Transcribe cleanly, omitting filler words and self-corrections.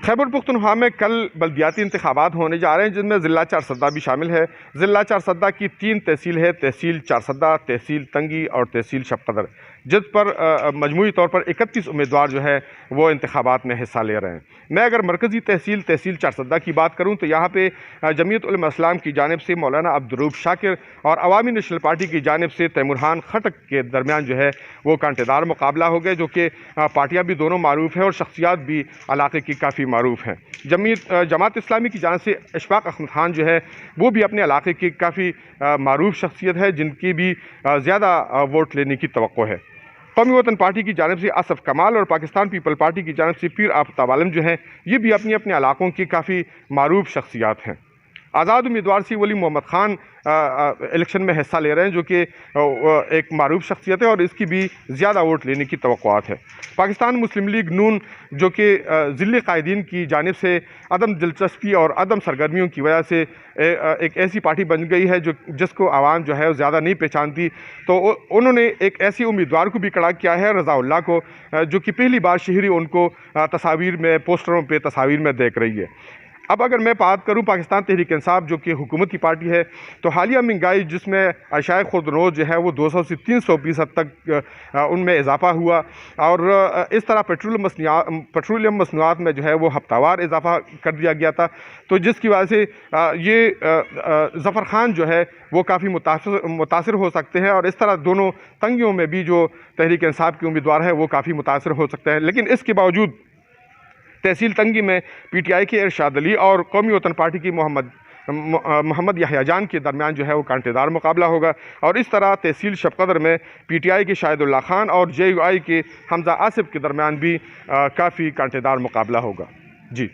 खैबर पुख्तनख्वा में कल बल्दियाती इंतखाबात होने जा रहे हैं, जिनमें ज़िला चारसद्दा भी शामिल है। ज़िला चारसद्दा की 3 तहसील है, तहसील चारसद्दा, तहसील तंगी और तहसील शबकदर, जिस पर मजमूई तौर पर 31 उम्मीदवार जो है वो इंतखाबात में हिस्सा ले रहे हैं। मैं अगर मरकज़ी तहसील चारसद्दा की बात करूँ तो यहाँ पे जमीयत उलमा इस्लाम की जानिब से मौलाना अब्दुर्रऊफ़ शाकिर और अवामी नेशनल पार्टी की जानिब से तैमुरहान खटक के दरमियान जो है वो कांटेदार मुकाबला हो गया, जो कि पार्टियाँ भी दोनों मारूफ़ हैं और शख्सियात भी इलाके की काफ़ी मारूफ़ हैं। जमात इस्लामी की जानिब से इशफाक अहमद खान जो है वो भी अपने इलाके की काफ़ी मारूफ़ शख्सियत है, जिनकी भी ज़्यादा वोट लेने की तवक्को है। कौमी वतन पार्टी की जानिब से असफ कमाल और पाकिस्तान पीपल पार्टी की जानिब से पीर आफ्ताब आलम जो हैं ये भी अपने अपने इलाकों की काफ़ी मारूफ़ शख्सियात हैं। आज़ाद उम्मीदवार सी वली मोहम्मद खान इलेक्शन में हिस्सा ले रहे हैं, जो कि एक मारूफ शख्सियत है और इसकी भी ज़्यादा वोट लेने की तवक्कुआत है। पाकिस्तान मुस्लिम लीग नून जो कि ज़िले कायदीन की जानिब से अदम दिलचस्पी और अदम सरगर्मियों की वजह से एक ऐसी पार्टी बन गई है जिसको आवाम जो है ज़्यादा नहीं पहचानती, तो उन्होंने एक ऐसी उम्मीदवार को भी खड़ा किया है, रज़ाउल्लाह को, जो कि पहली बार शहरी उनको तस्वीर में, पोस्टरों पर तस्वीर में देख रही है। अब अगर मैं बात करूं पाकिस्तान तहरीक इंसाफ जो कि हुकूमत की पार्टी है, तो हालिया महंगाई जिसमें अशाए खुर्दनोश जो है वो 200 से 300% तक उनमें इजाफा हुआ, और इस तरह पेट्रोलियम मसनूआत में जो है वो हफ्तावार इजाफा कर दिया गया था, तो जिसकी वजह से ये ज़फ़र खान जो है वो काफ़ी मुतासिर हो सकते हैं, और इस तरह दोनों तंगियों में भी जो तहरीक इंसाफ के उम्मीदवार है वो काफ़ी मुतासिर हो सकते हैं। लेकिन इसके बावजूद तहसील तंगी में पीटीआई के इरशाद अली और कौमी वतन पार्टी की मोहम्मद याह्या जान के दरमियान जो है वो कांटेदार मुकाबला होगा, और इस तरह तहसील शबकदर में पीटीआई के शाहिदुल्लाह खान और जेयूआई के हमजा आसिफ के दरमियान भी काफ़ी कांटेदार मुकाबला होगा। जी।